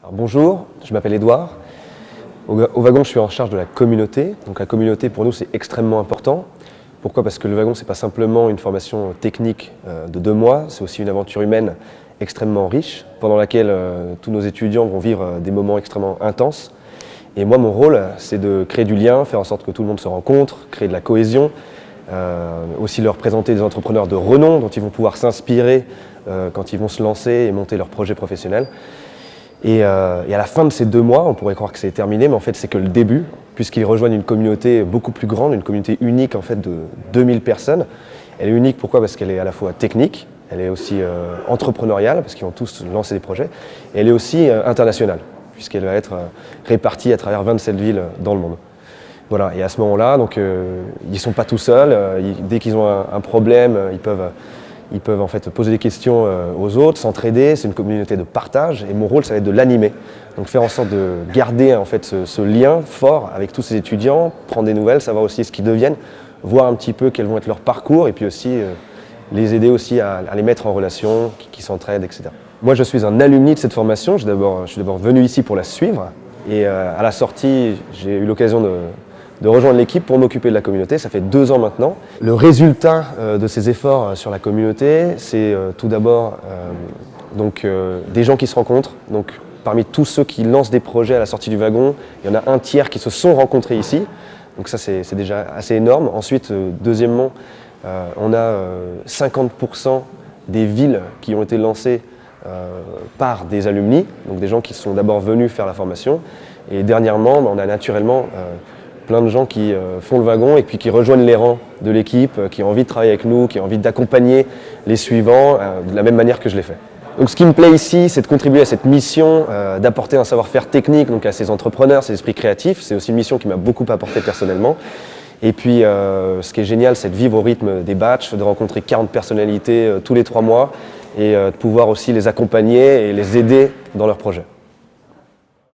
Alors, bonjour, je m'appelle Édouard. Au Wagon, je suis en charge de la communauté. Donc la communauté, pour nous, c'est extrêmement important. Pourquoi? Parce que le Wagon, ce n'est pas simplement une formation technique de 2 mois, c'est aussi une aventure humaine extrêmement riche, pendant laquelle tous nos étudiants vont vivre des moments extrêmement intenses. Et moi, mon rôle, c'est de créer du lien, faire en sorte que tout le monde se rencontre, créer de la cohésion, aussi leur présenter des entrepreneurs de renom dont ils vont pouvoir s'inspirer quand ils vont se lancer et monter leur projet professionnel. Et à la fin de ces 2 mois, on pourrait croire que c'est terminé, mais en fait c'est que le début, puisqu'ils rejoignent une communauté beaucoup plus grande, une communauté unique en fait de 2000 personnes. Elle est unique pourquoi? Parce qu'elle est à la fois technique, elle est aussi entrepreneuriale, parce qu'ils vont tous lancer des projets, et elle est aussi internationale, puisqu'elle va être répartie à travers 27 villes dans le monde. Voilà, et à ce moment-là, donc, ils ne sont pas tout seuls, dès qu'ils ont un problème, ils peuvent en fait poser des questions aux autres, s'entraider, c'est une communauté de partage et mon rôle ça va être de l'animer. Donc faire en sorte de garder en fait ce lien fort avec tous ces étudiants, prendre des nouvelles, savoir aussi ce qu'ils deviennent, voir un petit peu quels vont être leurs parcours et puis aussi les aider aussi à les mettre en relation, qui s'entraident, etc. Moi je suis un alumni de cette formation, je suis d'abord venu ici pour la suivre et à la sortie j'ai eu l'occasion de rejoindre l'équipe pour m'occuper de la communauté. Ça fait 2 ans maintenant. Le résultat de ces efforts sur la communauté, c'est tout d'abord des gens qui se rencontrent. Donc, parmi tous ceux qui lancent des projets à la sortie du wagon, il y en a un tiers qui se sont rencontrés ici. Donc ça, c'est déjà assez énorme. Ensuite, deuxièmement, on a 50% des villes qui ont été lancées par des alumni, donc des gens qui sont d'abord venus faire la formation. Et dernièrement, on a naturellement plein de gens qui font le wagon et puis qui rejoignent les rangs de l'équipe, qui ont envie de travailler avec nous, qui ont envie d'accompagner les suivants de la même manière que je l'ai fait. Donc ce qui me plaît ici, c'est de contribuer à cette mission, d'apporter un savoir-faire technique donc à ces entrepreneurs, ces esprits créatifs. C'est aussi une mission qui m'a beaucoup apporté personnellement. Et puis ce qui est génial, c'est de vivre au rythme des batchs, de rencontrer 40 personnalités tous les 3 mois et de pouvoir aussi les accompagner et les aider dans leurs projets.